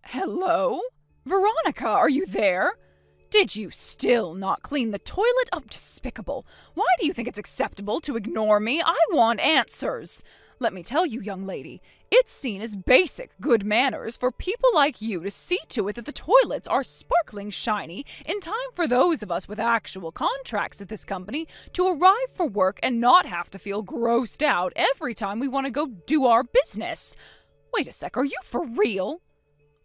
Hello? Veronica, are you there? Did you still not clean the toilet? Oh, despicable. Why do you think it's acceptable to ignore me? I want answers. Let me tell you, young lady, it's seen as basic good manners for people like you to see to it that the toilets are sparkling shiny in time for those of us with actual contracts at this company to arrive for work and not have to feel grossed out every time we want to go do our business. Wait a sec, are you for real?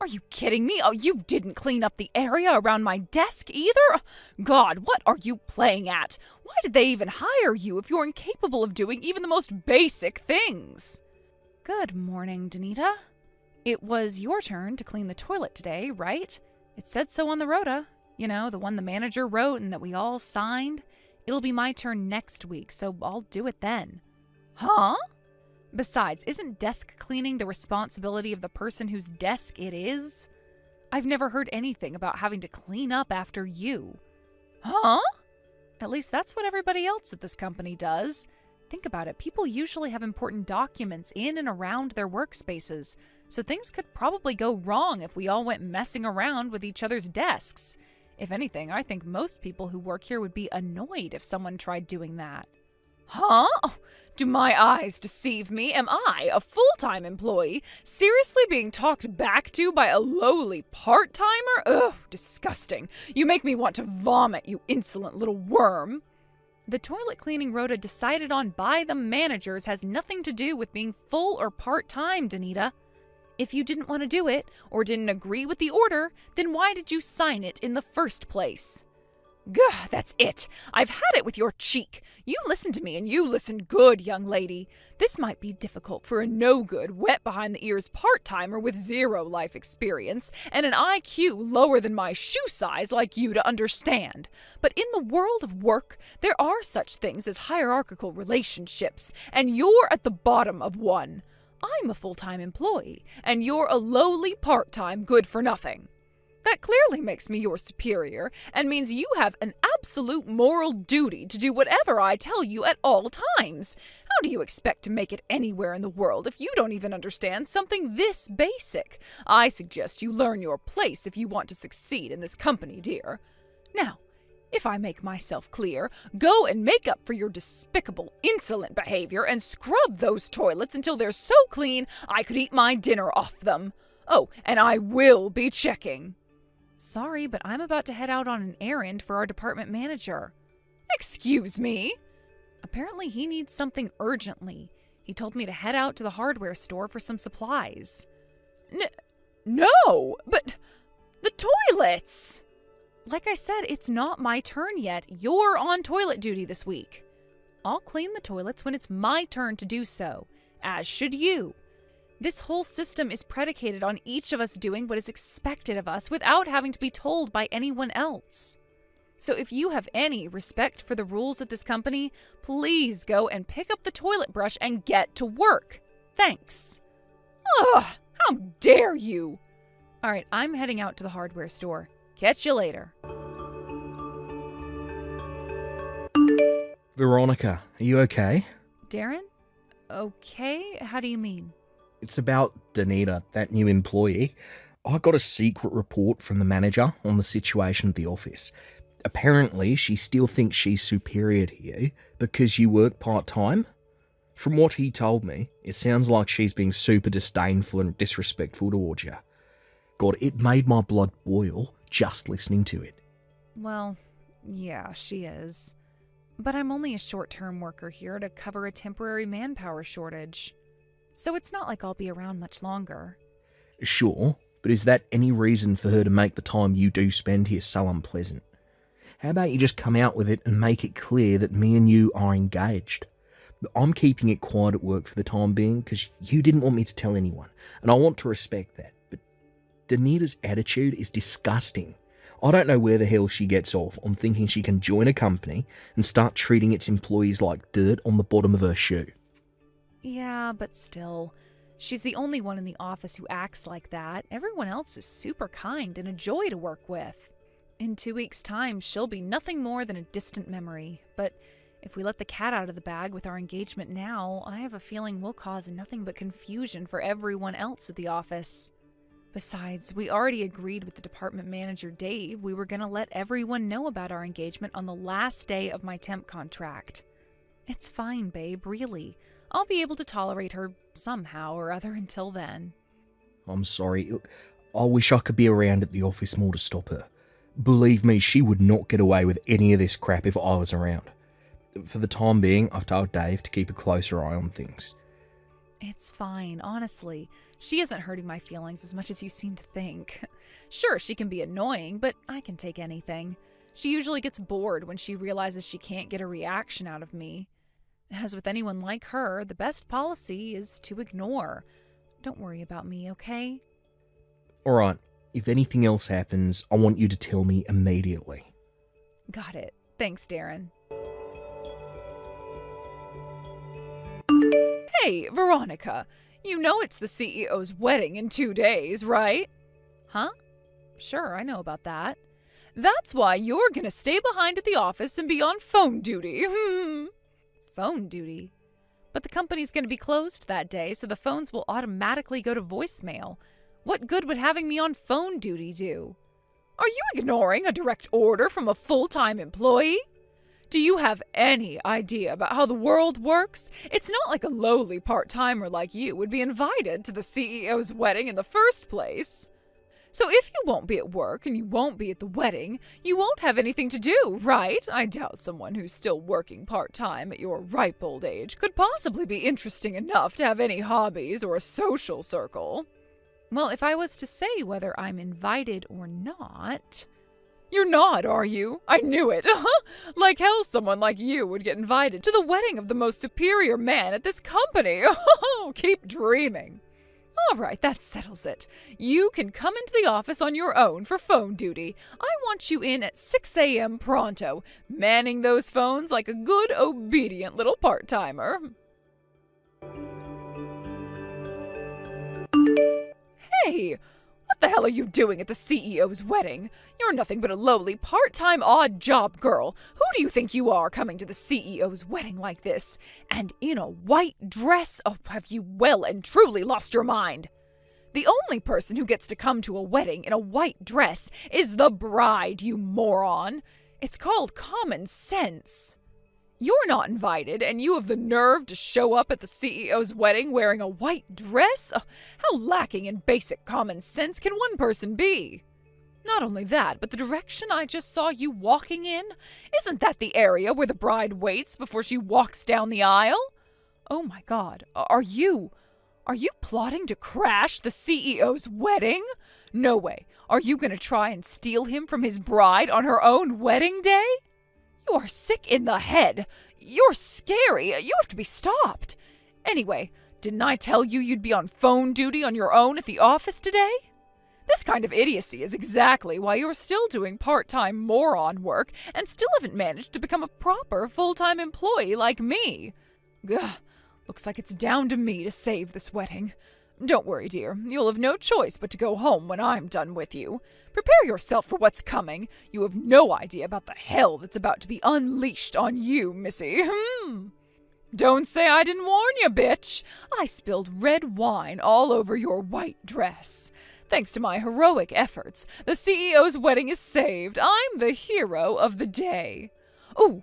Are you kidding me? Oh, you didn't clean up the area around my desk either? God, what are you playing at? Why did they even hire you if you're incapable of doing even the most basic things? Good morning, Danita. It was your turn to clean the toilet today, right? It said so on the rota. You know, the one the manager wrote and that we all signed. It'll be my turn next week, so I'll do it then. Huh? Besides, isn't desk cleaning the responsibility of the person whose desk it is? I've never heard anything about having to clean up after you. Huh? At least that's what everybody else at this company does. Think about it, people usually have important documents in and around their workspaces, so things could probably go wrong if we all went messing around with each other's desks. If anything, I think most people who work here would be annoyed if someone tried doing that. Huh? Do my eyes deceive me? Am I, a full-time employee, seriously being talked back to by a lowly part-timer? Ugh, disgusting. You make me want to vomit, you insolent little worm. The toilet cleaning rota decided on by the managers has nothing to do with being full or part-time, Danita. If you didn't want to do it, or didn't agree with the order, then why did you sign it in the first place? Gah, that's it. I've had it with your cheek. You listen to me, and you listen good, young lady. This might be difficult for a no-good, wet-behind-the-ears part-timer with zero life experience and an IQ lower than my shoe size like you to understand. But in the world of work, there are such things as hierarchical relationships, and you're at the bottom of one. I'm a full-time employee, and you're a lowly part-time good-for-nothing. That clearly makes me your superior, and means you have an absolute moral duty to do whatever I tell you at all times. How do you expect to make it anywhere in the world if you don't even understand something this basic? I suggest you learn your place if you want to succeed in this company, dear. Now, if I make myself clear, go and make up for your despicable, insolent behavior and scrub those toilets until they're so clean I could eat my dinner off them. Oh, and I will be checking. Sorry, but I'm about to head out on an errand for our department manager. Excuse me? Apparently he needs something urgently. He told me to head out to the hardware store for some supplies. No, but the toilets! Like I said, it's not my turn yet. You're on toilet duty this week. I'll clean the toilets when it's my turn to do so, as should you. This whole system is predicated on each of us doing what is expected of us without having to be told by anyone else. So if you have any respect for the rules at this company, please go and pick up the toilet brush and get to work. Thanks. Ugh, how dare you! All right, I'm heading out to the hardware store. Catch you later. Veronica, are you okay? Darren? Okay? How do you mean? It's about Danita, that new employee. I got a secret report from the manager on the situation at the office. Apparently, she still thinks she's superior to you because you work part-time. From what he told me, it sounds like she's being super disdainful and disrespectful towards you. God, it made my blood boil just listening to it. Well, yeah, she is. But I'm only a short-term worker here to cover a temporary manpower shortage. So it's not like I'll be around much longer. Sure, but is that any reason for her to make the time you do spend here so unpleasant? How about you just come out with it and make it clear that me and you are engaged? I'm keeping it quiet at work for the time being because you didn't want me to tell anyone, and I want to respect that. But Danita's attitude is disgusting. I don't know where the hell she gets off on thinking she can join a company and start treating its employees like dirt on the bottom of her shoe. Yeah, but still, she's the only one in the office who acts like that. Everyone else is super kind and a joy to work with. In 2 weeks' time, she'll be nothing more than a distant memory. But if we let the cat out of the bag with our engagement now, I have a feeling we'll cause nothing but confusion for everyone else at the office. Besides, we already agreed with the department manager, Dave, we were going to let everyone know about our engagement on the last day of my temp contract. It's fine, babe, really. I'll be able to tolerate her somehow or other until then. I'm sorry. I wish I could be around at the office more to stop her. Believe me, she would not get away with any of this crap if I was around. For the time being, I've told Dave to keep a closer eye on things. It's fine, honestly. She isn't hurting my feelings as much as you seem to think. Sure, she can be annoying, but I can take anything. She usually gets bored when she realizes she can't get a reaction out of me. As with anyone like her, the best policy is to ignore. Don't worry about me, okay? Alright, if anything else happens, I want you to tell me immediately. Got it. Thanks, Darren. Hey, Veronica, you know it's the CEO's wedding in 2 days, right? Huh? Sure, I know about that. That's why you're gonna stay behind at the office and be on phone duty. Phone duty? But the company's gonna be closed that day, so the phones will automatically go to voicemail. What good would having me on phone duty do? Are you ignoring a direct order from a full-time employee? Do you have any idea about how the world works? It's not like a lowly part-timer like you would be invited to the CEO's wedding in the first place. So if you won't be at work and you won't be at the wedding, you won't have anything to do, right? I doubt someone who's still working part-time at your ripe old age could possibly be interesting enough to have any hobbies or a social circle. Well, if I was to say whether I'm invited or not... You're not, are you? I knew it. Like hell someone like you would get invited to the wedding of the most superior man at this company. Keep dreaming. All right, that settles it. You can come into the office on your own for phone duty. I want you in at 6 a.m. pronto, manning those phones like a good, obedient little part-timer. Hey! What the hell are you doing at the CEO's wedding? You're nothing but a lowly, part-time, odd job girl. Who do you think you are coming to the CEO's wedding like this? And in a white dress? Oh, have you well and truly lost your mind? The only person who gets to come to a wedding in a white dress is the bride, you moron. It's called common sense. You're not invited, and you have the nerve to show up at the CEO's wedding wearing a white dress? How lacking in basic common sense can one person be? Not only that, but the direction I just saw you walking in, isn't that the area where the bride waits before she walks down the aisle? Oh my God, are you plotting to crash the CEO's wedding? No way. Are you going to try and steal him from his bride on her own wedding day? You are sick in the head. You're scary. You have to be stopped. Anyway, didn't I tell you you'd be on phone duty on your own at the office today? This kind of idiocy is exactly why you're still doing part-time moron work and still haven't managed to become a proper full-time employee like me. Ugh, looks like it's down to me to save this wedding. Don't worry, dear. You'll have no choice but to go home when I'm done with you. Prepare yourself for what's coming. You have no idea about the hell that's about to be unleashed on you, missy. Don't say I didn't warn you, bitch. I spilled red wine all over your white dress. Thanks to my heroic efforts, the CEO's wedding is saved. I'm the hero of the day. Ooh,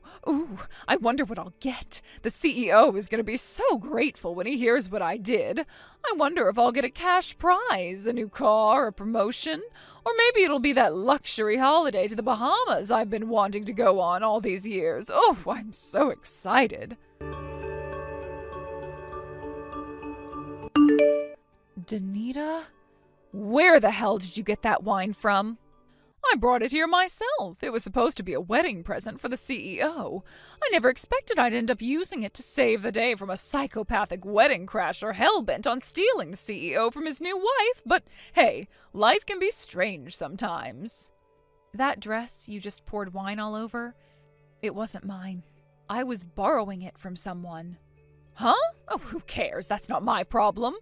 I wonder what I'll get. The CEO is going to be so grateful when he hears what I did. I wonder if I'll get a cash prize, a new car, a promotion, or maybe it'll be that luxury holiday to the Bahamas I've been wanting to go on all these years. Oh, I'm so excited. Danita? Where the hell did you get that wine from? I brought it here myself. It was supposed to be a wedding present for the CEO. I never expected I'd end up using it to save the day from a psychopathic wedding crasher hell-bent on stealing the CEO from his new wife, but hey, life can be strange sometimes. That dress you just poured wine all over, it wasn't mine. I was borrowing it from someone. Huh? Oh, who cares? That's not my problem.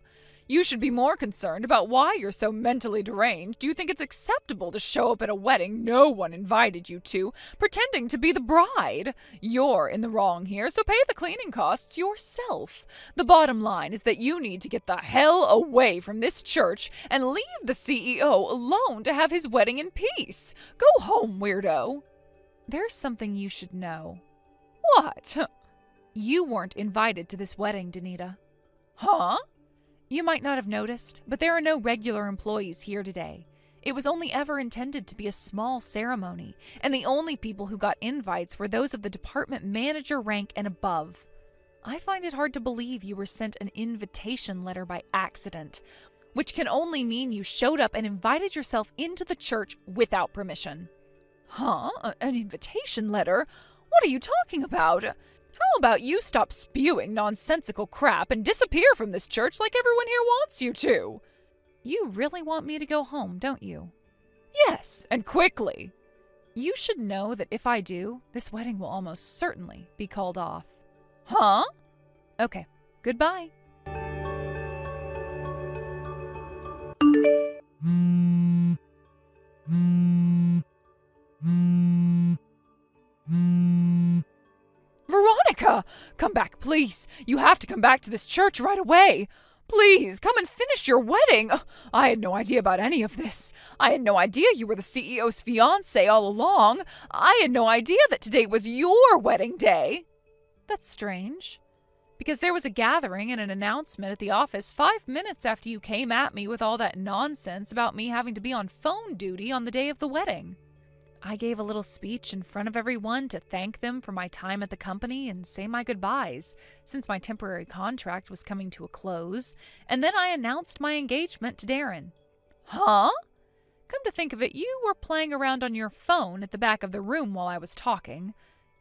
You should be more concerned about why you're so mentally deranged. Do you think it's acceptable to show up at a wedding no one invited you to, pretending to be the bride? You're in the wrong here, so pay the cleaning costs yourself. The bottom line is that you need to get the hell away from this church and leave the CEO alone to have his wedding in peace. Go home, weirdo. There's something you should know. What? You weren't invited to this wedding, Danita. Huh? You might not have noticed, but there are no regular employees here today. It was only ever intended to be a small ceremony, and the only people who got invites were those of the department manager rank and above. I find it hard to believe you were sent an invitation letter by accident, which can only mean you showed up and invited yourself into the church without permission. Huh? An invitation letter? What are you talking about? How about you stop spewing nonsensical crap and disappear from this church like everyone here wants you to? You really want me to go home, don't you? Yes, and quickly. You should know that if I do, this wedding will almost certainly be called off. Huh? Okay, goodbye. Veronica! Come back, please. You have to come back to this church right away. Please, come and finish your wedding. I had no idea about any of this. I had no idea you were the CEO's fiancé all along. I had no idea that today was your wedding day. That's strange. Because there was a gathering and an announcement at the office 5 minutes after you came at me with all that nonsense about me having to be on phone duty on the day of the wedding. I gave a little speech in front of everyone to thank them for my time at the company and say my goodbyes, since my temporary contract was coming to a close, and then I announced my engagement to Darren. Huh? Come to think of it, you were playing around on your phone at the back of the room while I was talking.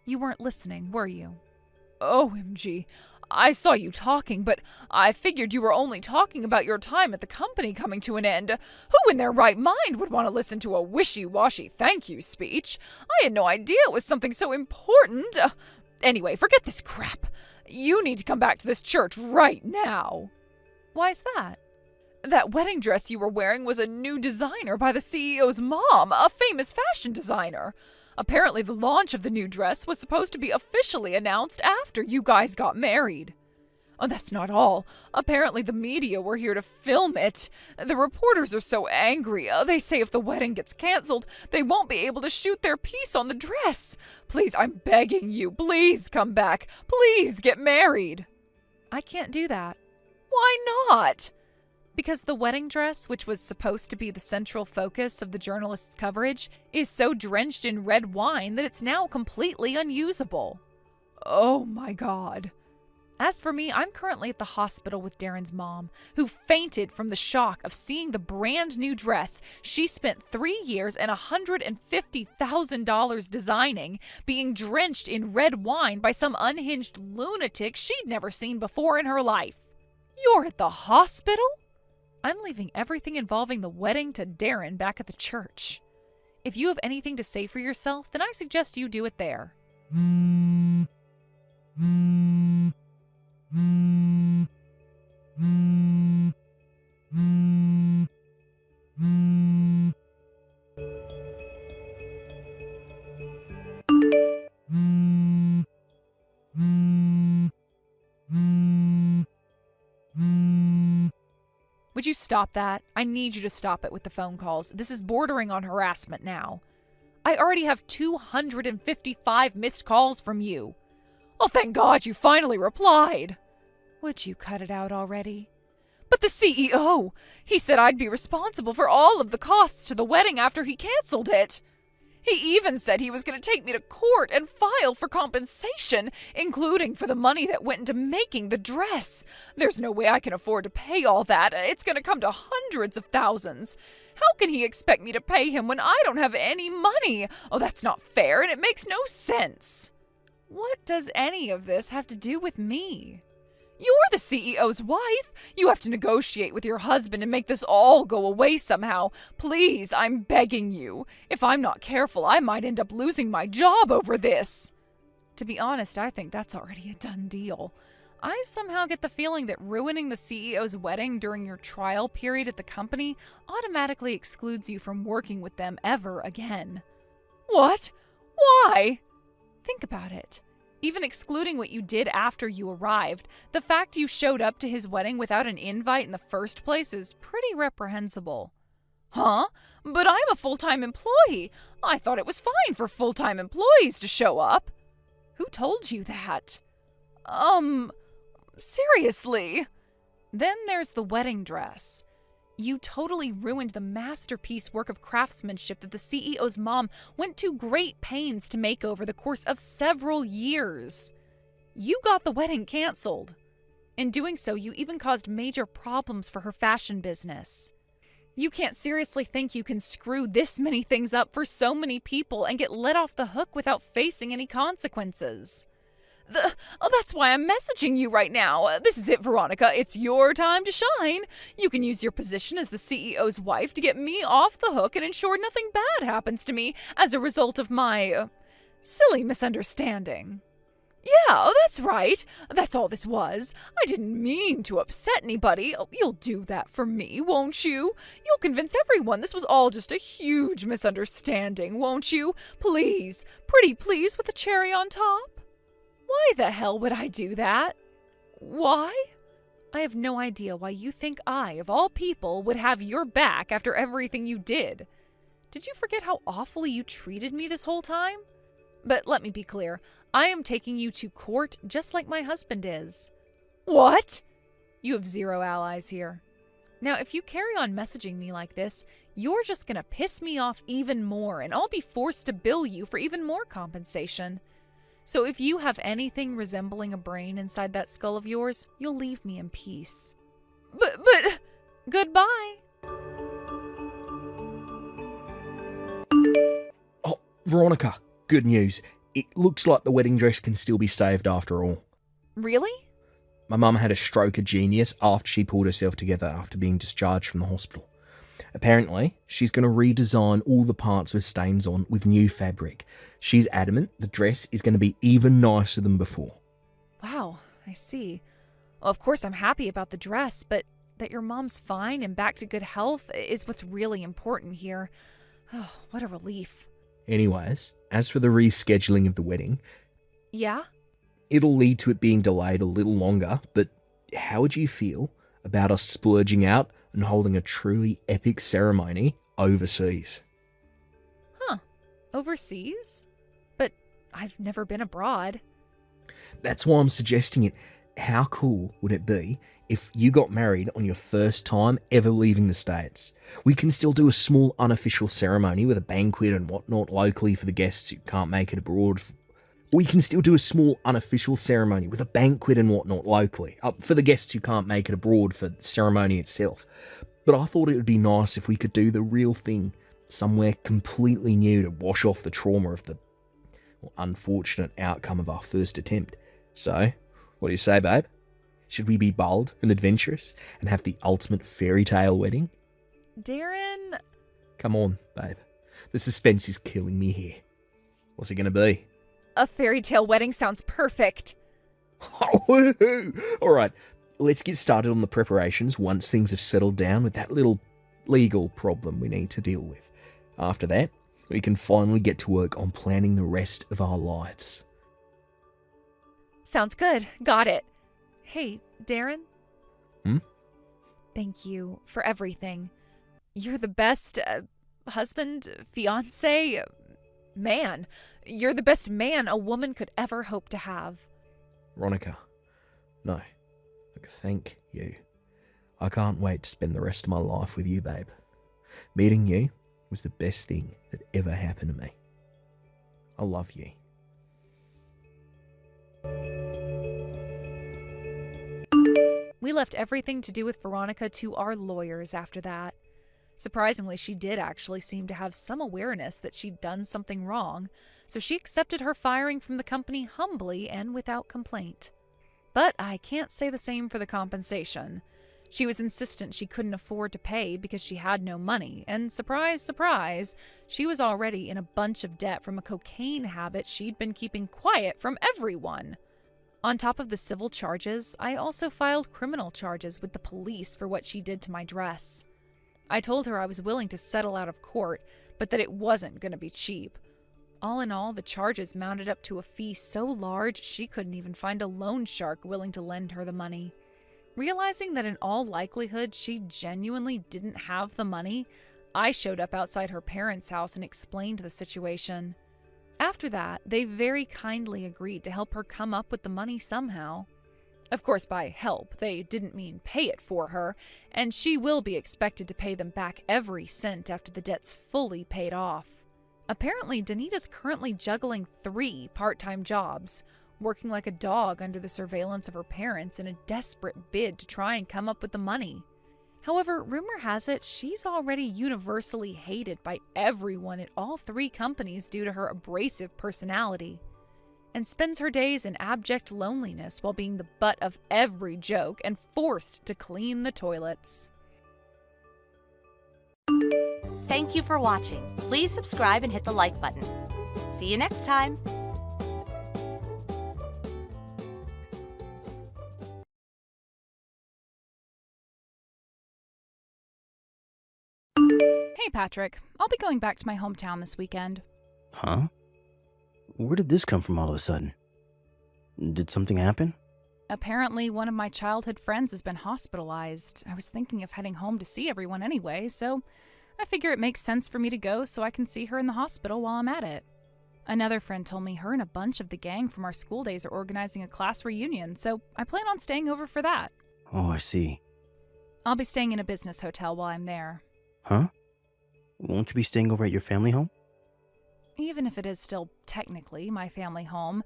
You weren't listening, were you? OMG. I saw you talking, but I figured you were only talking about your time at the company coming to an end. Who in their right mind would want to listen to a wishy-washy thank you speech? I had no idea it was something so important. Anyway, forget this crap. You need to come back to this church right now. Why's that? That wedding dress you were wearing was a new designer by the CEO's mom, a famous fashion designer. Apparently the launch of the new dress was supposed to be officially announced after you guys got married. Oh, that's not all. Apparently the media were here to film it. The reporters are so angry. They say if the wedding gets canceled, they won't be able to shoot their piece on the dress. Please, I'm begging you, please come back. Please get married. I can't do that. Why not? Because the wedding dress, which was supposed to be the central focus of the journalists' coverage, is so drenched in red wine that it's now completely unusable. Oh my God. As for me, I'm currently at the hospital with Darren's mom, who fainted from the shock of seeing the brand new dress she spent 3 years and $150,000 designing being drenched in red wine by some unhinged lunatic she'd never seen before in her life. You're at the hospital? I'm leaving everything involving the wedding to Darren back at the church. If you have anything to say for yourself, then I suggest you do it there. Would you stop that? I need you to stop it with the phone calls. This is bordering on harassment now. I already have 255 missed calls from you. Oh, thank God you finally replied. Would you cut it out already? But the CEO! He said I'd be responsible for all of the costs to the wedding after he canceled it. He even said he was going to take me to court and file for compensation, including for the money that went into making the dress. There's no way I can afford to pay all that. It's going to come to hundreds of thousands. How can he expect me to pay him when I don't have any money? Oh, that's not fair, and it makes no sense. What does any of this have to do with me? You're the CEO's wife. You have to negotiate with your husband and make this all go away somehow. Please, I'm begging you. If I'm not careful, I might end up losing my job over this. To be honest, I think that's already a done deal. I somehow get the feeling that ruining the CEO's wedding during your trial period at the company automatically excludes you from working with them ever again. What? Why? Think about it. Even excluding what you did after you arrived, the fact you showed up to his wedding without an invite in the first place is pretty reprehensible. Huh? But I'm a full-time employee. I thought it was fine for full-time employees to show up. Who told you that? Seriously? Then there's the wedding dress. You totally ruined the masterpiece work of craftsmanship that the CEO's mom went to great pains to make over the course of several years. You got the wedding canceled. In doing so, you even caused major problems for her fashion business. You can't seriously think you can screw this many things up for so many people and get let off the hook without facing any consequences. That's why I'm messaging you right now. This is it, Veronica. It's your time to shine. You can use your position as the CEO's wife to get me off the hook and ensure nothing bad happens to me as a result of my silly misunderstanding. Yeah, that's right. That's all this was. I didn't mean to upset anybody. You'll do that for me, won't you? You'll convince everyone this was all just a huge misunderstanding, won't you? Please, pretty please with a cherry on top. Why the hell would I do that? Why? I have no idea why you think I, of all people, would have your back after everything you did. Did you forget how awfully you treated me this whole time? But let me be clear. I am taking you to court just like my husband is. What? You have zero allies here. Now, if you carry on messaging me like this, you're just gonna piss me off even more, and I'll be forced to bill you for even more compensation. So if you have anything resembling a brain inside that skull of yours, you'll leave me in peace. But, goodbye. Oh, Veronica, good news. It looks like the wedding dress can still be saved after all. Really? My mum had a stroke of genius after she pulled herself together after being discharged from the hospital. Apparently, she's going to redesign all the parts with stains on with new fabric. She's adamant the dress is going to be even nicer than before. Wow, I see. Well, of course I'm happy about the dress, but that your mom's fine and back to good health is what's really important here. Oh, what a relief. Anyways, as for the rescheduling of the wedding... Yeah? It'll lead to it being delayed a little longer, but how would you feel about us splurging out and holding a truly epic ceremony overseas? Huh. Overseas? But I've never been abroad. That's why I'm suggesting it. How cool would it be if you got married on your first time ever leaving the States? We can still do a small unofficial ceremony with a banquet and whatnot locally for the guests who can't make it abroad. We can still do a small unofficial ceremony with a banquet and whatnot locally for the guests who can't make it abroad for the ceremony itself. But I thought it would be nice if we could do the real thing somewhere completely new to wash off the trauma of the unfortunate outcome of our first attempt. So, what do you say, babe? Should we be bold and adventurous and have the ultimate fairy tale wedding? Darren... Come on, babe. The suspense is killing me here. What's it going to be? A fairy tale wedding sounds perfect. All right, let's get started on the preparations once things have settled down with that little legal problem we need to deal with. After that, we can finally get to work on planning the rest of our lives. Sounds good. Got it. Hey, Darren? Thank you for everything. You're the best husband, fiancé, man. You're the best man a woman could ever hope to have. Veronica, no. Thank you. I can't wait to spend the rest of my life with you, babe. Meeting you was the best thing that ever happened to me. I love you. We left everything to do with Veronica to our lawyers after that. Surprisingly, she did actually seem to have some awareness that she'd done something wrong, so she accepted her firing from the company humbly and without complaint. But I can't say the same for the compensation. She was insistent she couldn't afford to pay because she had no money, and surprise, surprise, she was already in a bunch of debt from a cocaine habit she'd been keeping quiet from everyone. On top of the civil charges, I also filed criminal charges with the police for what she did to my dress. I told her I was willing to settle out of court, but that it wasn't going to be cheap. All in all, the charges mounted up to a fee so large she couldn't even find a loan shark willing to lend her the money. Realizing that in all likelihood she genuinely didn't have the money, I showed up outside her parents' house and explained the situation. After that, they very kindly agreed to help her come up with the money somehow. Of course, by help, they didn't mean pay it for her, and she will be expected to pay them back every cent after the debt's fully paid off. Apparently, Danita's currently juggling 3 part-time jobs, working like a dog under the surveillance of her parents in a desperate bid to try and come up with the money. However, rumor has it she's already universally hated by everyone at all 3 companies due to her abrasive personality, and spends her days in abject loneliness while being the butt of every joke and forced to clean the toilets. Thank you for watching. Please subscribe and hit the like button. See you next time. Hey Patrick, I'll be going back to my hometown this weekend. Huh? Where did this come from all of a sudden? Did something happen? Apparently, one of my childhood friends has been hospitalized. I was thinking of heading home to see everyone anyway, so I figure it makes sense for me to go so I can see her in the hospital while I'm at it. Another friend told me her and a bunch of the gang from our school days are organizing a class reunion, so I plan on staying over for that. Oh, I see. I'll be staying in a business hotel while I'm there. Huh? Won't you be staying over at your family home? Even if it is still technically my family home,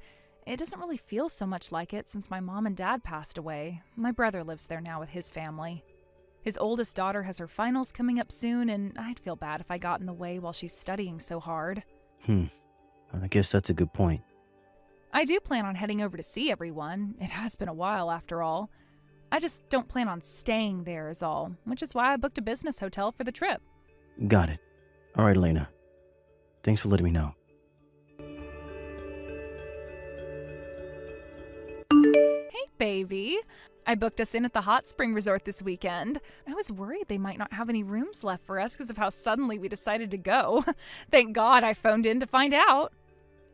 it doesn't really feel so much like it since my mom and dad passed away. My brother lives there now with his family. His oldest daughter has her finals coming up soon, and I'd feel bad if I got in the way while she's studying so hard. I guess that's a good point. I do plan on heading over to see everyone. It has been a while after all. I just don't plan on staying there is all, which is why I booked a business hotel for the trip. Got it. All right, Elena. Thanks for letting me know. Hey, baby. I booked us in at the hot spring resort this weekend. I was worried they might not have any rooms left for us because of how suddenly we decided to go. Thank God I phoned in to find out.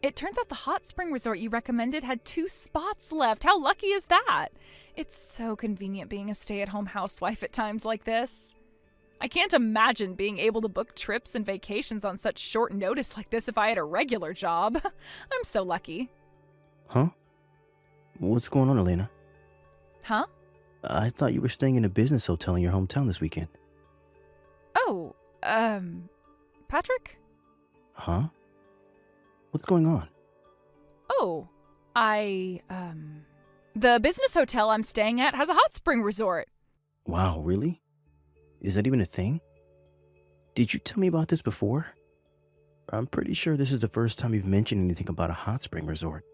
It turns out the hot spring resort you recommended had 2 spots left. How lucky is that? It's so convenient being a stay-at-home housewife at times like this. I can't imagine being able to book trips and vacations on such short notice like this if I had a regular job. I'm so lucky. Huh? What's going on, Elena? Huh? I thought you were staying in a business hotel in your hometown this weekend. Oh, Patrick? Huh? What's going on? Oh, the business hotel I'm staying at has a hot spring resort. Wow, really? Is that even a thing? Did you tell me about this before? I'm pretty sure this is the first time you've mentioned anything about a hot spring resort.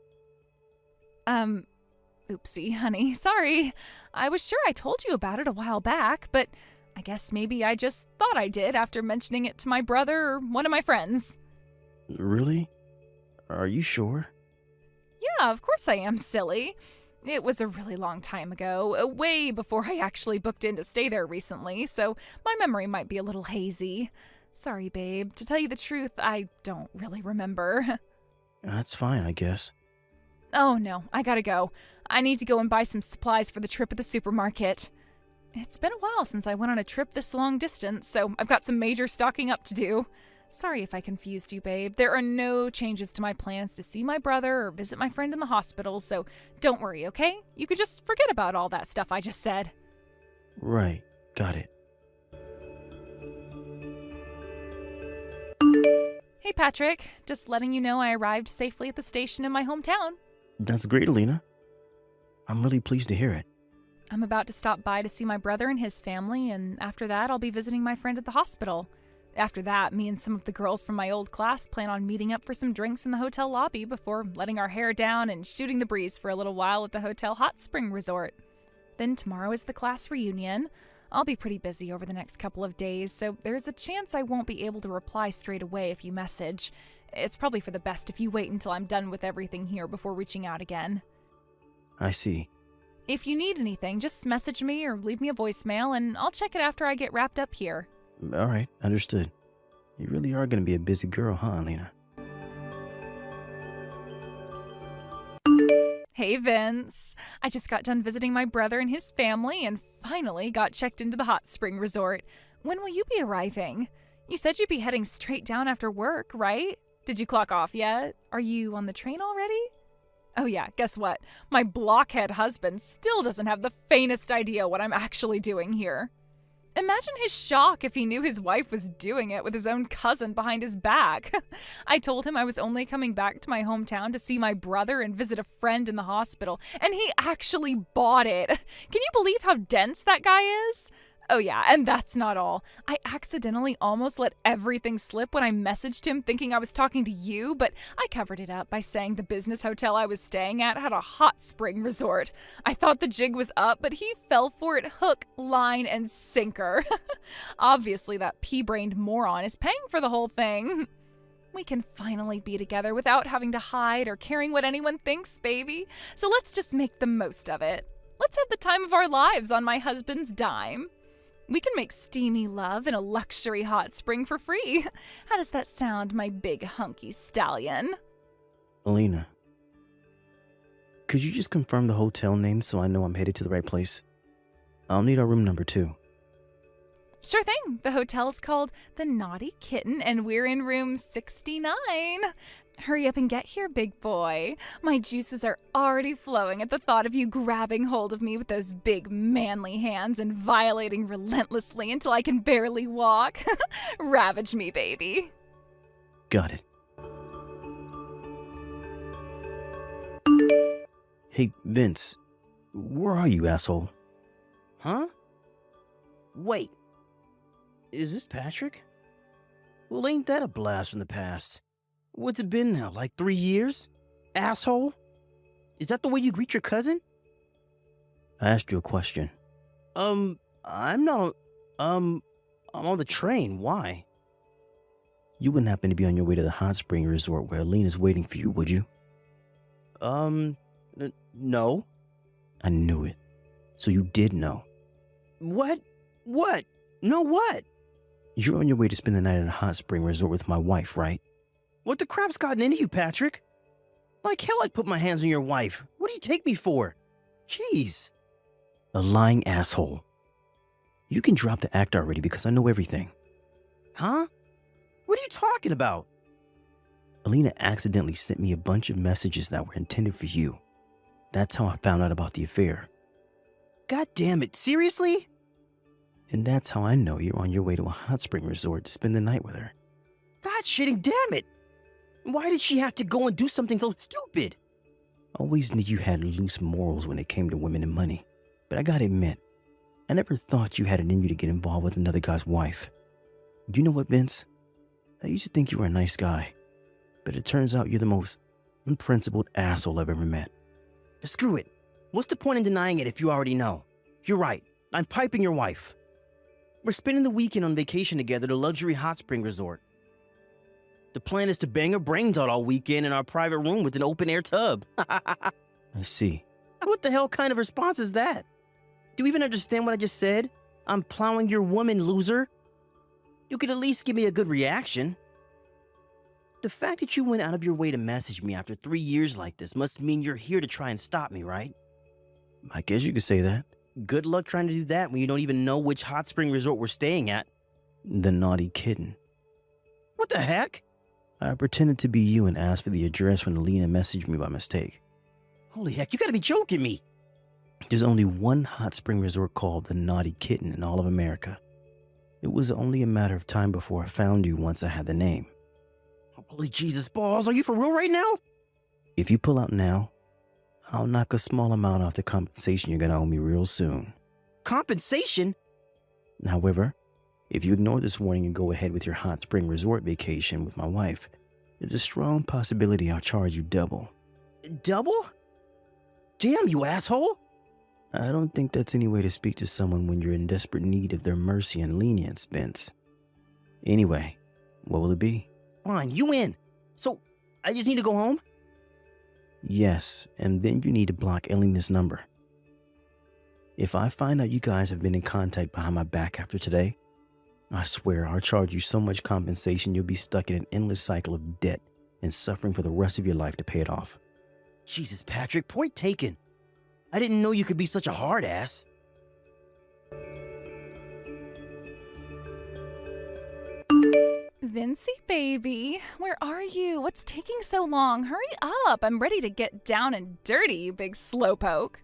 Oopsie, honey. Sorry. I was sure I told you about it a while back, but I guess maybe I just thought I did after mentioning it to my brother or one of my friends. Really? Are you sure? Yeah, of course I am, silly. It was a really long time ago, way before I actually booked in to stay there recently, so my memory might be a little hazy. Sorry, babe. To tell you the truth, I don't really remember. That's fine, I guess. Oh no, I gotta go. I need to go and buy some supplies for the trip at the supermarket. It's been a while since I went on a trip this long distance, so I've got some major stocking up to do. Sorry if I confused you, babe. There are no changes to my plans to see my brother or visit my friend in the hospital, so don't worry, okay? You could just forget about all that stuff I just said. Right, got it. Hey, Patrick. Just letting you know I arrived safely at the station in my hometown. That's great, Alina. I'm really pleased to hear it. I'm about to stop by to see my brother and his family, and after that, I'll be visiting my friend at the hospital. After that, me and some of the girls from my old class plan on meeting up for some drinks in the hotel lobby before letting our hair down and shooting the breeze for a little while at the hotel hot spring resort. Then tomorrow is the class reunion. I'll be pretty busy over the next couple of days, so there's a chance I won't be able to reply straight away if you message. It's probably for the best if you wait until I'm done with everything here before reaching out again. I see. If you need anything, just message me or leave me a voicemail and I'll check it after I get wrapped up here. All right, understood. You really are going to be a busy girl, huh, Alina? Hey, Vince. I just got done visiting my brother and his family and finally got checked into the hot spring resort. When will you be arriving? You said you'd be heading straight down after work, right? Did you clock off yet? Are you on the train already? Oh yeah, guess what? My blockhead husband still doesn't have the faintest idea what I'm actually doing here. Imagine his shock if he knew his wife was doing it with his own cousin behind his back. I told him I was only coming back to my hometown to see my brother and visit a friend in the hospital, and he actually bought it. Can you believe how dense that guy is? Oh yeah, and that's not all. I accidentally almost let everything slip when I messaged him thinking I was talking to you, but I covered it up by saying the business hotel I was staying at had a hot spring resort. I thought the jig was up, but he fell for it hook, line, and sinker. Obviously, that pea-brained moron is paying for the whole thing. We can finally be together without having to hide or caring what anyone thinks, baby. So let's just make the most of it. Let's have the time of our lives on my husband's dime. We can make steamy love in a luxury hot spring for free. How does that sound, my big hunky stallion? Alina, could you just confirm the hotel name so I know I'm headed to the right place? I'll need our room number too. Sure thing. The hotel's called The Naughty Kitten, and we're in room 69. Hurry up and get here, big boy. My juices are already flowing at the thought of you grabbing hold of me with those big manly hands and violating relentlessly until I can barely walk. Ravage me, baby. Got it. Hey, Vince, where are you, asshole? Huh? Wait. Is this Patrick? Well, ain't that a blast from the past? What's it been now, like 3 years? Asshole? Is that the way you greet your cousin? I asked you a question. I'm not, I'm on the train. Why? You wouldn't happen to be on your way to the hot spring resort where Alina's waiting for you, would you? No. I knew it. So you did know. What? What? No what? You're on your way to spend the night at a hot spring resort with my wife, right? What the crap's gotten into you, Patrick? Like hell I'd put my hands on your wife. What do you take me for? Jeez. A lying asshole. You can drop the act already because I know everything. Huh? What are you talking about? Alina accidentally sent me a bunch of messages that were intended for you. That's how I found out about the affair. God damn it, seriously? And that's how I know you're on your way to a hot spring resort to spend the night with her. God shitting damn it! Why did she have to go and do something so stupid? Always knew you had loose morals when it came to women and money. But I gotta admit, I never thought you had it in you to get involved with another guy's wife. Do you know what, Vince? I used to think you were a nice guy. But it turns out you're the most unprincipled asshole I've ever met. Screw it. What's the point in denying it if you already know? You're right. I'm piping your wife. We're spending the weekend on vacation together at a luxury hot spring resort. The plan is to bang her brains out all weekend in our private room with an open-air tub. I see. What the hell kind of response is that? Do you even understand what I just said? I'm plowing your woman, loser. You could at least give me a good reaction. The fact that you went out of your way to message me after 3 years like this must mean you're here to try and stop me, right? I guess you could say that. Good luck trying to do that when you don't even know which hot spring resort we're staying at. The Naughty Kitten. What the heck? I pretended to be you and asked for the address when Alina messaged me by mistake. Holy heck, you gotta be joking me. There's only one hot spring resort called the Naughty Kitten in all of America. It was only a matter of time before I found you once I had the name. Holy Jesus balls, are you for real right now? If you pull out now, I'll knock a small amount off the compensation you're gonna owe me real soon. Compensation? However, if you ignore this warning and go ahead with your hot spring resort vacation with my wife, there's a strong possibility I'll charge you double. Double? Damn you, asshole! I don't think that's any way to speak to someone when you're in desperate need of their mercy and lenience, Vince. Anyway, what will it be? Fine, you win. So, I just need to go home? Yes, and then you need to block Elena's number. If I find out you guys have been in contact behind my back after today, I swear I'll charge you so much compensation you'll be stuck in an endless cycle of debt and suffering for the rest of your life to pay it off. Jesus, Patrick, point taken. I didn't know you could be such a hard ass. Vincey, baby, where are you? What's taking so long? Hurry up. I'm ready to get down and dirty, you big slowpoke.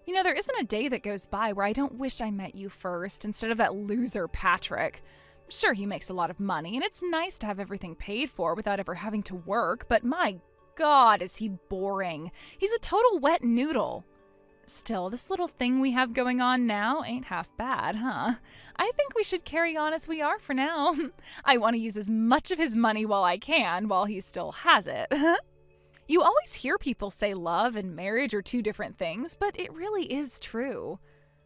You know, there isn't a day that goes by where I don't wish I met you first instead of that loser Patrick. Sure, he makes a lot of money, and it's nice to have everything paid for without ever having to work, but my God, is he boring. He's a total wet noodle. Still, this little thing we have going on now ain't half bad, huh? I think we should carry on as we are for now. I want to use as much of his money while I can, while he still has it. You always hear people say love and marriage are two different things, but it really is true.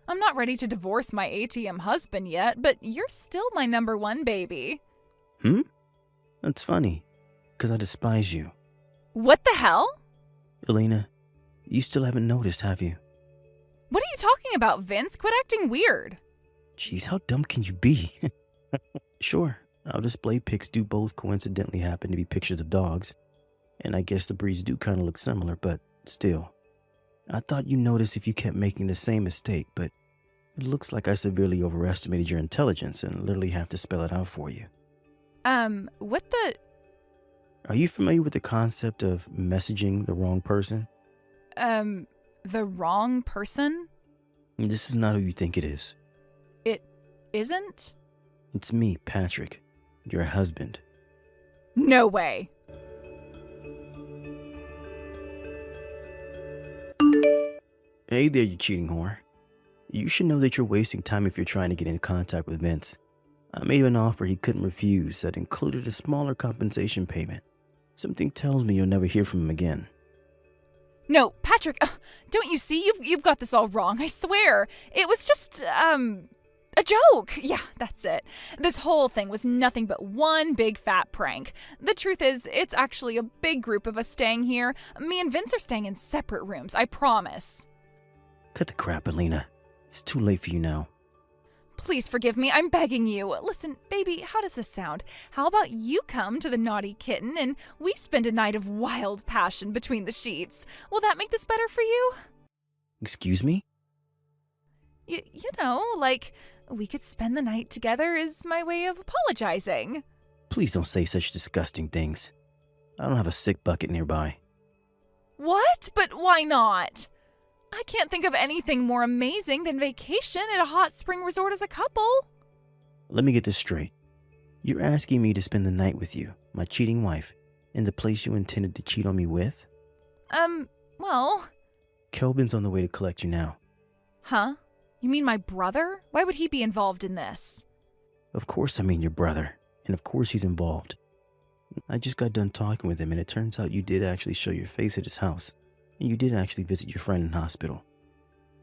I'm not ready to divorce my ATM husband yet, but you're still my number one baby. That's funny, because I despise you. What the hell? Elena, you still haven't noticed, have you? What are you talking about, Vince? Quit acting weird. Jeez, how dumb can you be? Sure, our display pics do both coincidentally happen to be pictures of dogs. And I guess the breeds do kind of look similar, but still. I thought you noticed if you kept making the same mistake, but it looks like I severely overestimated your intelligence and literally have to spell it out for you. What the... Are you familiar with the concept of messaging the wrong person? The wrong person? This is not who you think it is. It isn't? It's me, Patrick, your husband. No way. Hey there, you cheating whore. You should know that you're wasting time if you're trying to get in contact with Vince. I made him an offer he couldn't refuse that included a smaller compensation payment. Something tells me you'll never hear from him again. No, Patrick, don't you see? You've got this all wrong, I swear. It was just, a joke. Yeah, that's it. This whole thing was nothing but one big fat prank. The truth is, it's actually a big group of us staying here. Me and Vince are staying in separate rooms, I promise. Cut the crap, Elena. It's too late for you now. Please forgive me, I'm begging you. Listen, baby, how does this sound? How about you come to the naughty kitten and we spend a night of wild passion between the sheets? Will that make this better for you? Excuse me? You know, like, we could spend the night together is my way of apologizing. Please don't say such disgusting things. I don't have a sick bucket nearby. What? But why not? I can't think of anything more amazing than vacation at a hot spring resort as a couple. Let me get this straight. You're asking me to spend the night with you, my cheating wife, in the place you intended to cheat on me with? Well... Kelvin's on the way to collect you now. Huh? You mean my brother? Why would he be involved in this? Of course I mean your brother, and of course he's involved. I just got done talking with him, and it turns out you did actually show your face at his house. And you did actually visit your friend in hospital.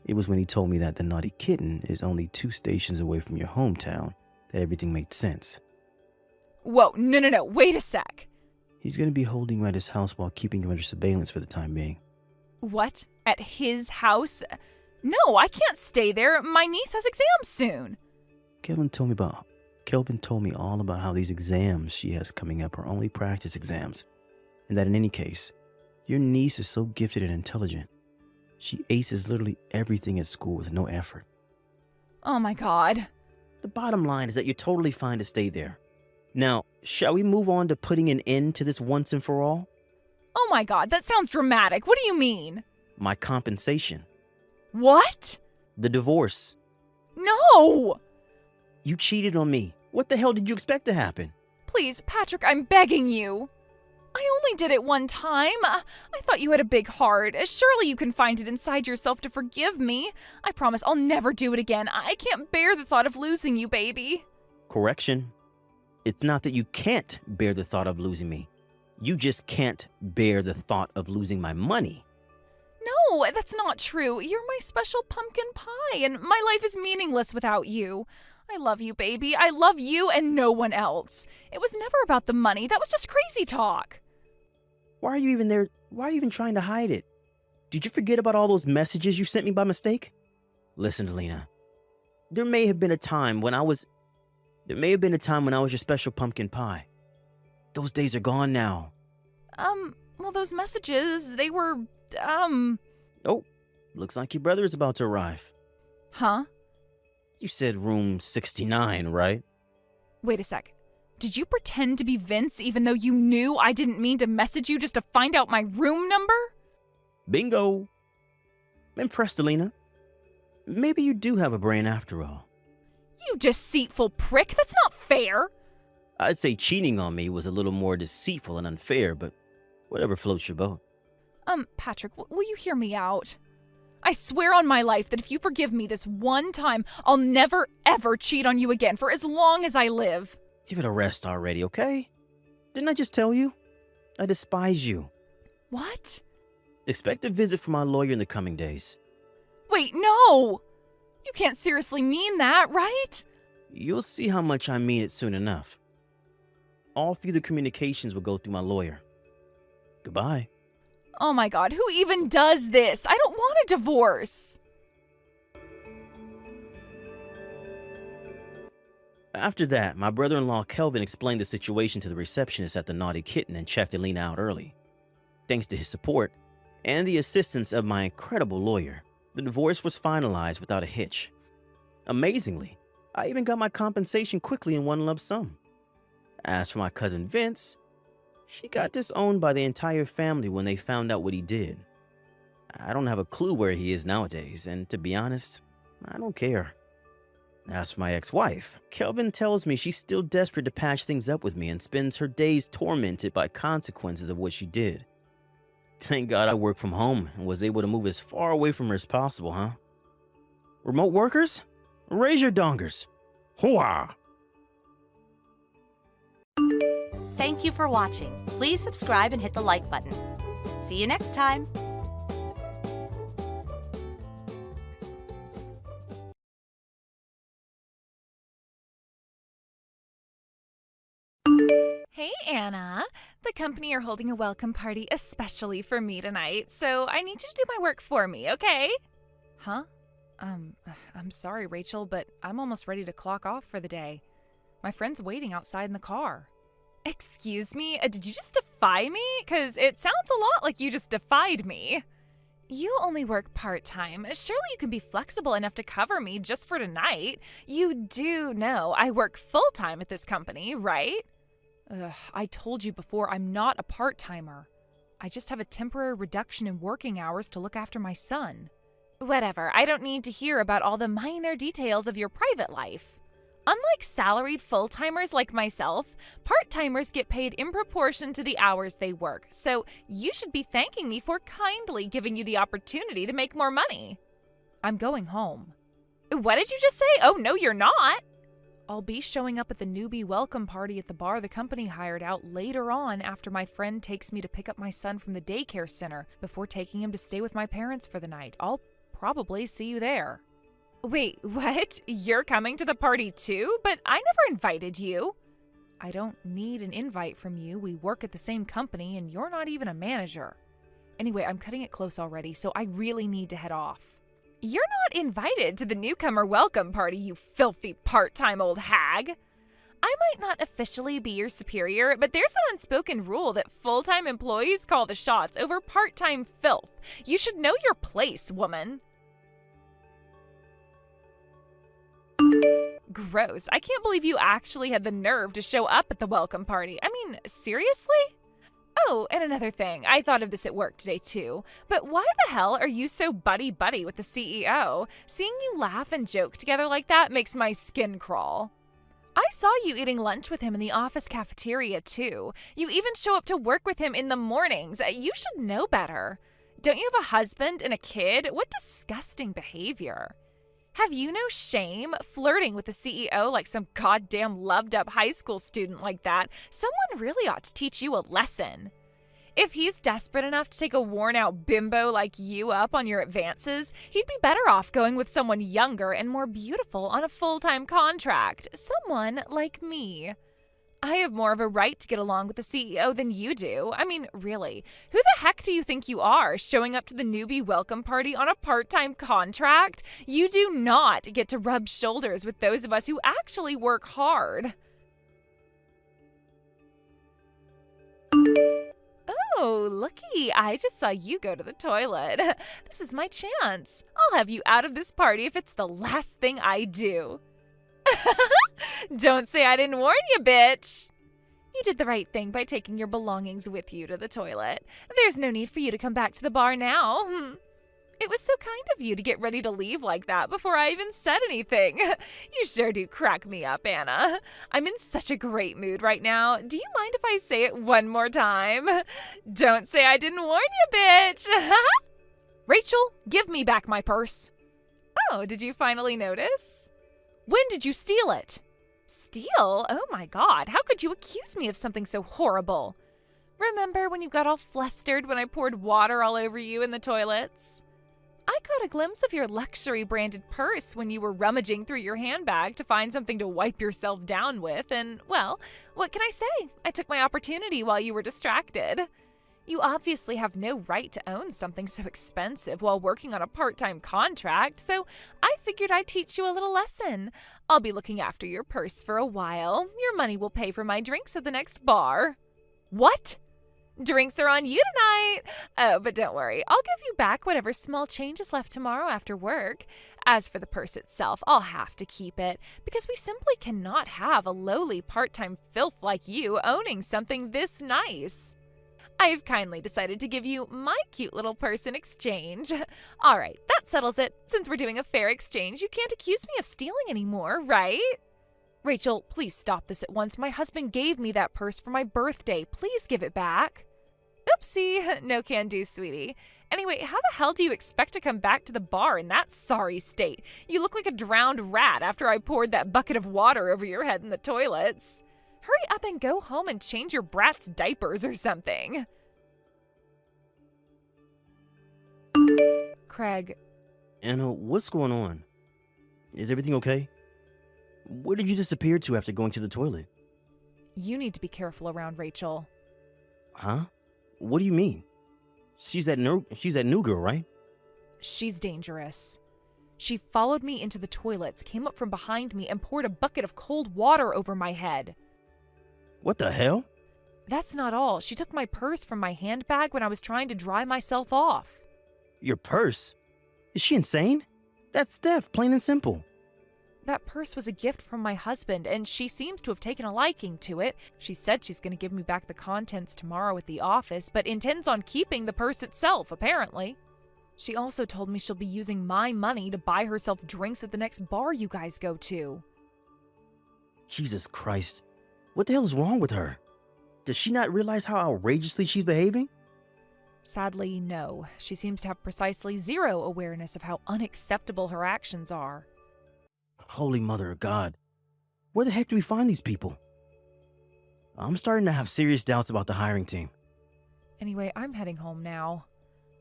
It was when he told me that the naughty kitten is only 2 stations away from your hometown that everything made sense. Whoa, no, wait a sec. He's going to be holding you at his house while keeping you under surveillance for the time being. What? At his house? No, I can't stay there. My niece has exams soon. Kelvin told me all about how these exams she has coming up are only practice exams, and that in any case, your niece is so gifted and intelligent. She aces literally everything at school with no effort. Oh my God. The bottom line is that you're totally fine to stay there. Now, shall we move on to putting an end to this once and for all? Oh my God, that sounds dramatic. What do you mean? My compensation. What? The divorce. No! You cheated on me. What the hell did you expect to happen? Please, Patrick, I'm begging you. I only did it one time. I thought you had a big heart. Surely you can find it inside yourself to forgive me. I promise I'll never do it again. I can't bear the thought of losing you, baby. Correction. It's not that you can't bear the thought of losing me. You just can't bear the thought of losing my money. No, that's not true. You're my special pumpkin pie, and my life is meaningless without you. I love you, baby. I love you and no one else. It was never about the money. That was just crazy talk. Why are you even there Why are you even trying to hide it? Did you forget about all those messages you sent me by mistake? Listen, Alina. There may have been a time when I was your special pumpkin pie. Those days are gone now. Well, those messages, they were, Oh, looks like your brother is about to arrive. Huh? You said room 69, right? Wait a sec. Did you pretend to be Vince even though you knew I didn't mean to message you just to find out my room number? Bingo. Impressed, Alina. Maybe you do have a brain after all. You deceitful prick, that's not fair. I'd say cheating on me was a little more deceitful and unfair, but whatever floats your boat. Patrick, will you hear me out? I swear on my life that if you forgive me this one time, I'll never ever cheat on you again for as long as I live. Give it a rest already, okay? Didn't I just tell you? I despise you. What? Expect a visit from my lawyer in the coming days. Wait, no! You can't seriously mean that, right? You'll see how much I mean it soon enough. All further communications will go through my lawyer. Goodbye. Oh my god, who even does this? I don't want a divorce. After that, my brother-in-law Kelvin explained the situation to the receptionist at the Naughty Kitten and checked Alina out early. Thanks to his support and the assistance of my incredible lawyer, the divorce was finalized without a hitch. Amazingly, I even got my compensation quickly in one lump sum. As for my cousin Vince, he got disowned by the entire family when they found out what he did. I don't have a clue where he is nowadays, and to be honest, I don't care. As for my ex-wife, Kelvin tells me she's still desperate to patch things up with me and spends her days tormented by consequences of what she did. Thank God I work from home and was able to move as far away from her as possible, huh? Remote workers? Raise your dongers. Hooah! Thank you for watching. Please subscribe and hit the like button. See you next time. Hey, Anna. The company are holding a welcome party especially for me tonight, so I need you to do my work for me, okay? Huh? I'm sorry, Rachel, but I'm almost ready to clock off for the day. My friend's waiting outside in the car. Excuse me? Did you just defy me? 'Cause it sounds a lot like you just defied me. You only work part-time. Surely you can be flexible enough to cover me just for tonight. You do know I work full-time at this company, right? I told you before I'm not a part-timer. I just have a temporary reduction in working hours to look after my son. Whatever, I don't need to hear about all the minor details of your private life. Unlike salaried full-timers like myself, part-timers get paid in proportion to the hours they work, so you should be thanking me for kindly giving you the opportunity to make more money. I'm going home. What did you just say? Oh, no, you're not. I'll be showing up at the newbie welcome party at the bar the company hired out later on after my friend takes me to pick up my son from the daycare center before taking him to stay with my parents for the night. I'll probably see you there. Wait, what? You're coming to the party too? But I never invited you. I don't need an invite from you. We work at the same company and you're not even a manager. Anyway, I'm cutting it close already, so I really need to head off. You're not invited to the newcomer welcome party, you filthy part-time old hag. I might not officially be your superior, but there's an unspoken rule that full-time employees call the shots over part-time filth. You should know your place, woman. Gross. I can't believe you actually had the nerve to show up at the welcome party. I mean, seriously? Oh, and another thing, I thought of this at work today too, but why the hell are you so buddy-buddy with the CEO? Seeing you laugh and joke together like that makes my skin crawl. I saw you eating lunch with him in the office cafeteria too. You even show up to work with him in the mornings. You should know better. Don't you have a husband and a kid? What disgusting behavior. Have you no shame flirting with the CEO like some goddamn loved-up high school student like that? Someone really ought to teach you a lesson. If he's desperate enough to take a worn-out bimbo like you up on your advances, he'd be better off going with someone younger and more beautiful on a full-time contract. Someone like me. I have more of a right to get along with the CEO than you do. I mean, really, who the heck do you think you are, showing up to the newbie welcome party on a part-time contract? You do not get to rub shoulders with those of us who actually work hard. Oh, looky, I just saw you go to the toilet. This is my chance. I'll have you out of this party if it's the last thing I do. Don't say I didn't warn you, bitch. You did the right thing by taking your belongings with you to the toilet. There's no need for you to come back to the bar now. It was so kind of you to get ready to leave like that before I even said anything. You sure do crack me up, Anna. I'm in such a great mood right now. Do you mind if I say it one more time? Don't say I didn't warn you, bitch. Rachel, give me back my purse. Oh, did you finally notice? When did you steal it? Steal? Oh my God, how could you accuse me of something so horrible? Remember when you got all flustered when I poured water all over you in the toilets? I caught a glimpse of your luxury branded purse when you were rummaging through your handbag to find something to wipe yourself down with, and, well, what can I say? I took my opportunity while you were distracted. You obviously have no right to own something so expensive while working on a part-time contract, so I figured I'd teach you a little lesson. I'll be looking after your purse for a while. Your money will pay for my drinks at the next bar. What? Drinks are on you tonight. Oh, but don't worry. I'll give you back whatever small change is left tomorrow after work. As for the purse itself, I'll have to keep it because we simply cannot have a lowly part-time filth like you owning something this nice. I've kindly decided to give you my cute little purse in exchange. All right, that settles it. Since we're doing a fair exchange, you can't accuse me of stealing anymore, right? Rachel, please stop this at once. My husband gave me that purse for my birthday. Please give it back. Oopsie, no can do, sweetie. Anyway, how the hell do you expect to come back to the bar in that sorry state? You look like a drowned rat after I poured that bucket of water over your head in the toilets. Hurry up and go home and change your brat's diapers or something. Craig. Anna, what's going on? Is everything okay? Where did you disappear to after going to the toilet? You need to be careful around Rachel. Huh? What do you mean? She's that new girl, right? She's dangerous. She followed me into the toilets, came up from behind me, and poured a bucket of cold water over my head. What the hell? That's not all. She took my purse from my handbag when I was trying to dry myself off. Your purse? Is she insane? That's theft, plain and simple. That purse was a gift from my husband, and she seems to have taken a liking to it. She said she's going to give me back the contents tomorrow at the office, but intends on keeping the purse itself, apparently. She also told me she'll be using my money to buy herself drinks at the next bar you guys go to. Jesus Christ. What the hell is wrong with her? Does she not realize how outrageously she's behaving? Sadly, no. She seems to have precisely zero awareness of how unacceptable her actions are. Holy Mother of God. Where the heck do we find these people? I'm starting to have serious doubts about the hiring team. Anyway, I'm heading home now.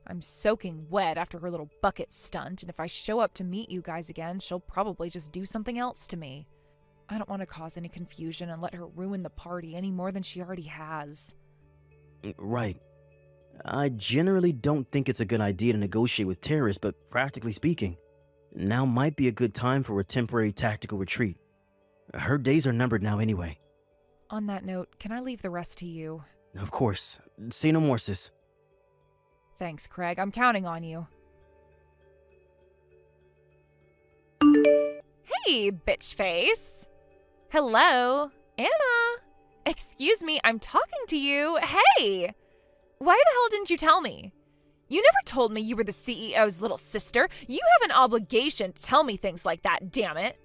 I'm soaking wet after her little bucket stunt, and if I show up to meet you guys again, she'll probably just do something else to me. I don't want to cause any confusion and let her ruin the party any more than she already has. Right. I generally don't think it's a good idea to negotiate with terrorists, but practically speaking, now might be a good time for a temporary tactical retreat. Her days are numbered now anyway. On that note, can I leave the rest to you? Of course. Say no more, sis. Thanks, Craig. I'm counting on you. Hey, bitch face. Hello? Anna? Excuse me, I'm talking to you. Hey! Why the hell didn't you tell me? You never told me you were the CEO's little sister. You have an obligation to tell me things like that, damn it.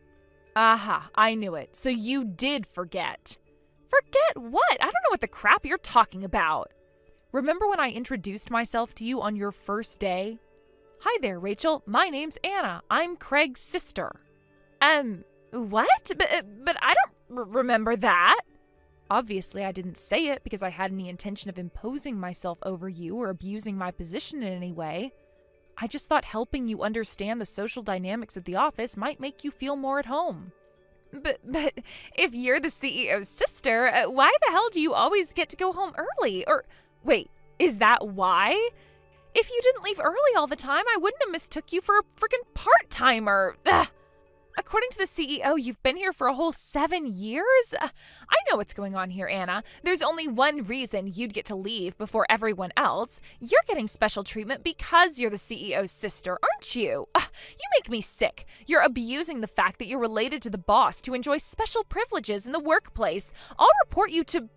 Aha, I knew it. So you did forget. Forget what? I don't know what the crap you're talking about. Remember when I introduced myself to you on your first day? Hi there, Rachel. My name's Anna. I'm Craig's sister. What? But I don't remember that. Obviously, I didn't say it because I had any intention of imposing myself over you or abusing my position in any way. I just thought helping you understand the social dynamics at the office might make you feel more at home. But if you're the CEO's sister, why the hell do you always get to go home early? Or, wait, is that why? If you didn't leave early all the time, I wouldn't have mistook you for a freaking part-timer. Ugh. According to the CEO, you've been here for a whole 7 years? I know what's going on here, Anna. There's only one reason you'd get to leave before everyone else. You're getting special treatment because you're the CEO's sister, aren't you? You make me sick. You're abusing the fact that you're related to the boss to enjoy special privileges in the workplace. I'll report you to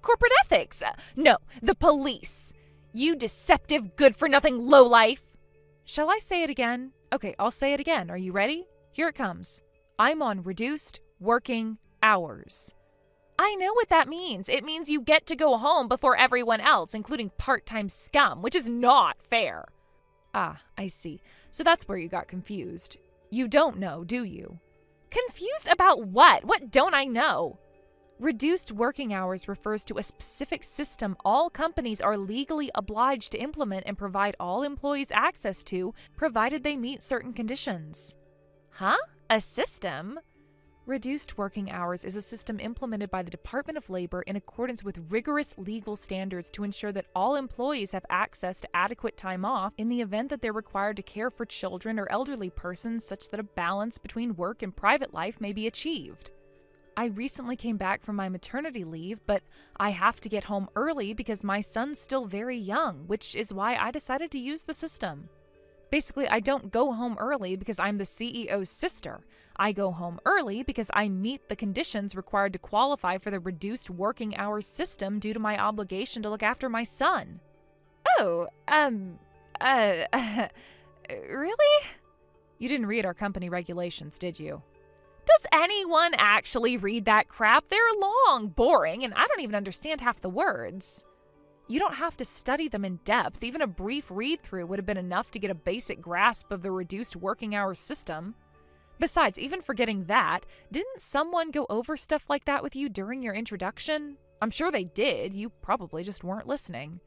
corporate ethics. No, the police. You deceptive, good-for-nothing lowlife. Shall I say it again? Okay, I'll say it again. Are you ready? Here it comes. I'm on reduced working hours. I know what that means. It means you get to go home before everyone else, including part-time scum, which is not fair. Ah, I see. So that's where you got confused. You don't know, do you? Confused about what? What don't I know? Reduced working hours refers to a specific system all companies are legally obliged to implement and provide all employees access to, provided they meet certain conditions. Huh? A system? Reduced working hours is a system implemented by the Department of Labor in accordance with rigorous legal standards to ensure that all employees have access to adequate time off in the event that they're required to care for children or elderly persons such that a balance between work and private life may be achieved. I recently came back from my maternity leave, but I have to get home early because my son's still very young, which is why I decided to use the system. Basically, I don't go home early because I'm the CEO's sister. I go home early because I meet the conditions required to qualify for the reduced working hours system due to my obligation to look after my son. Oh, really? You didn't read our company regulations, did you? Does anyone actually read that crap? They're long, boring, and I don't even understand half the words. You don't have to study them in depth. Even a brief read-through would have been enough to get a basic grasp of the reduced working hours system. Besides, even forgetting that, didn't someone go over stuff like that with you during your introduction? I'm sure they did. You probably just weren't listening.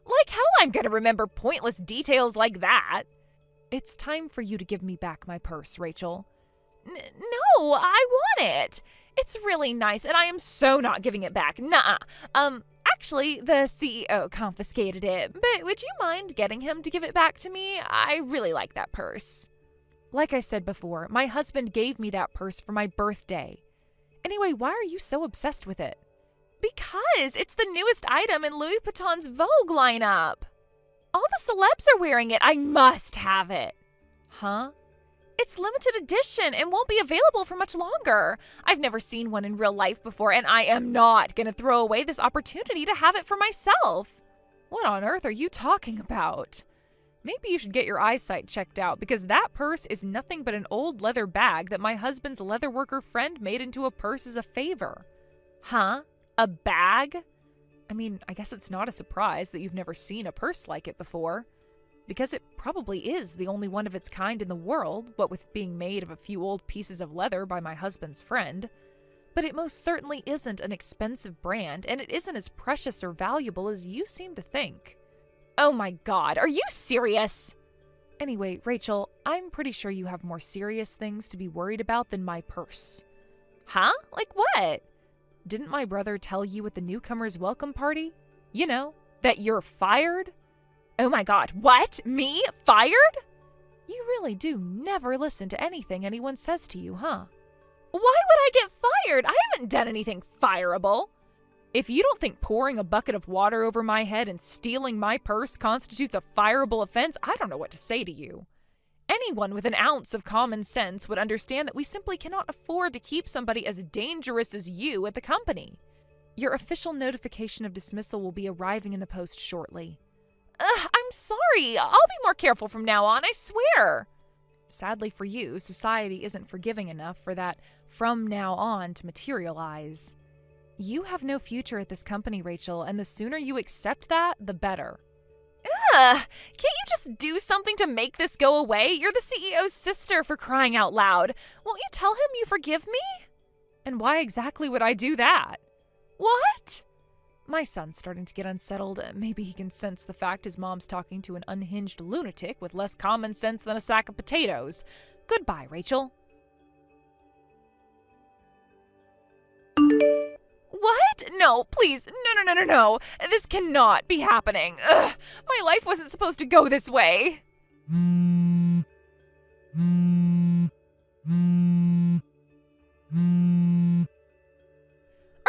Like hell I'm gonna remember pointless details like that. It's time for you to give me back my purse, Rachel. No, I want it. It's really nice, and I am so not giving it back. Nuh-uh. Actually, the CEO confiscated it, but would you mind getting him to give it back to me? I really like that purse. Like I said before, my husband gave me that purse for my birthday. Anyway, why are you so obsessed with it? Because it's the newest item in Louis Vuitton's Vogue lineup. All the celebs are wearing it. I must have it. Huh? It's limited edition and won't be available for much longer. I've never seen one in real life before, and I am not going to throw away this opportunity to have it for myself. What on earth are you talking about? Maybe you should get your eyesight checked out, because that purse is nothing but an old leather bag that my husband's leatherworker friend made into a purse as a favor. Huh? A bag? I mean, I guess it's not a surprise that you've never seen a purse like it before. Because it probably is the only one of its kind in the world, what with being made of a few old pieces of leather by my husband's friend. But it most certainly isn't an expensive brand, and it isn't as precious or valuable as you seem to think. Oh my God, are you serious? Anyway, Rachel, I'm pretty sure you have more serious things to be worried about than my purse. Huh? Like what? Didn't my brother tell you at the newcomers' welcome party? You know, that you're fired? Oh my God, what? Me? Fired? You really do never listen to anything anyone says to you, huh? Why would I get fired? I haven't done anything fireable. If you don't think pouring a bucket of water over my head and stealing my purse constitutes a fireable offense, I don't know what to say to you. Anyone with an ounce of common sense would understand that we simply cannot afford to keep somebody as dangerous as you at the company. Your official notification of dismissal will be arriving in the post shortly. I'm sorry. I'll be more careful from now on, I swear. Sadly for you, society isn't forgiving enough for that from now on to materialize. You have no future at this company, Rachel, and the sooner you accept that, the better. Can't you just do something to make this go away? You're the CEO's sister, for crying out loud. Won't you tell him you forgive me? And why exactly would I do that? What? My son's starting to get unsettled. Maybe he can sense the fact his mom's talking to an unhinged lunatic with less common sense than a sack of potatoes. Goodbye, Rachel. What? No, please. No. This cannot be happening. Ugh, my life wasn't supposed to go this way. Are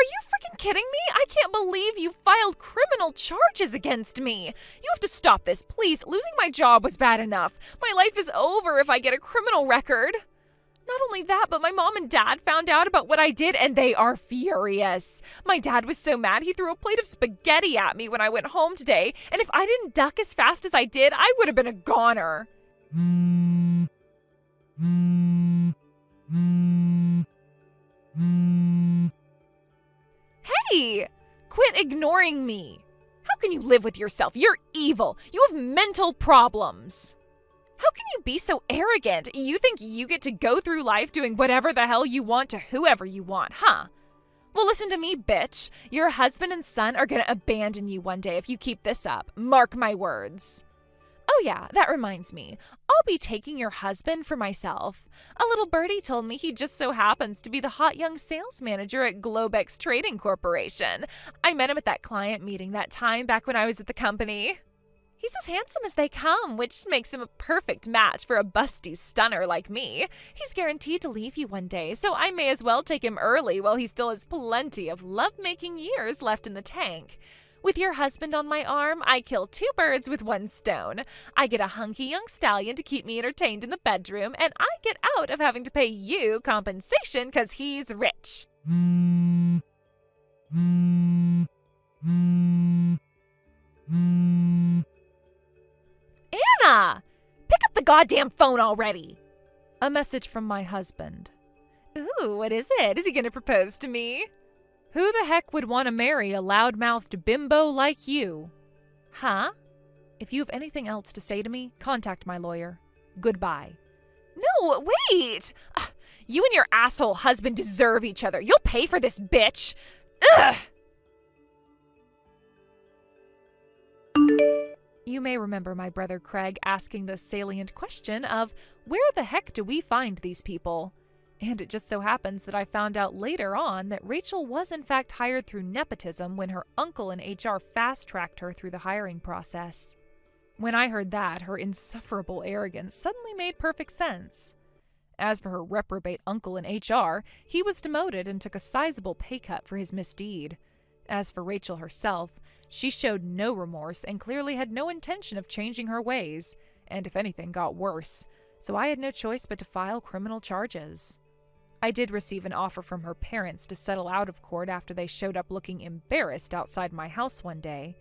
you freaking kidding me? I can't believe you filed criminal charges against me. You have to stop this, please. Losing my job was bad enough. My life is over if I get a criminal record. Not only that, but my mom and dad found out about what I did and they are furious. My dad was so mad he threw a plate of spaghetti at me when I went home today, and if I didn't duck as fast as I did, I would have been a goner. Hey! Quit ignoring me. How can you live with yourself? You're evil. You have mental problems. How can you be so arrogant? You think you get to go through life doing whatever the hell you want to whoever you want, huh? Well, listen to me, bitch. Your husband and son are gonna abandon you one day if you keep this up. Mark my words. Oh yeah, that reminds me. I'll be taking your husband for myself. A little birdie told me he just so happens to be the hot young sales manager at Globex Trading Corporation. I met him at that client meeting that time back when I was at the company. He's as handsome as they come, which makes him a perfect match for a busty stunner like me. He's guaranteed to leave you one day, so I may as well take him early while he still has plenty of love-making years left in the tank. With your husband on my arm, I kill 2 birds with 1 stone. I get a hunky young stallion to keep me entertained in the bedroom, and I get out of having to pay you compensation because he's rich. Anna! Pick up the goddamn phone already! A message from my husband. Ooh, what is it? Is he gonna propose to me? Who the heck would want to marry a loud-mouthed bimbo like you? Huh? If you have anything else to say to me, contact my lawyer. Goodbye. No, wait! You and your asshole husband deserve each other. You'll pay for this, bitch! Ugh! You may remember my brother Craig asking the salient question of, where the heck do we find these people? And it just so happens that I found out later on that Rachel was in fact hired through nepotism when her uncle in HR fast-tracked her through the hiring process. When I heard that, her insufferable arrogance suddenly made perfect sense. As for her reprobate uncle in HR, he was demoted and took a sizable pay cut for his misdeed. As for Rachel herself, she showed no remorse and clearly had no intention of changing her ways, and if anything got worse, so I had no choice but to file criminal charges. I did receive an offer from her parents to settle out of court after they showed up looking embarrassed outside my house one day,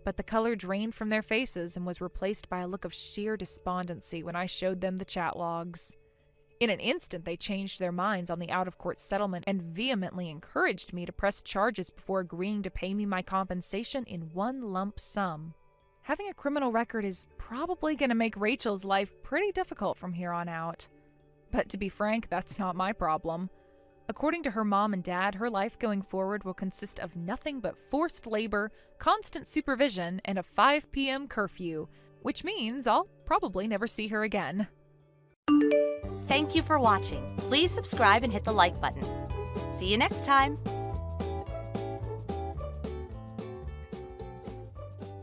but the color drained from their faces and was replaced by a look of sheer despondency when I showed them the chat logs. In an instant, they changed their minds on the out-of-court settlement and vehemently encouraged me to press charges before agreeing to pay me my compensation in one lump sum. Having a criminal record is probably going to make Rachel's life pretty difficult from here on out. But to be frank, that's not my problem. According to her mom and dad, her life going forward will consist of nothing but forced labor, constant supervision, and a 5 p.m. curfew, which means I'll probably never see her again. Thank you for watching. Please subscribe and hit the like button. See you next time.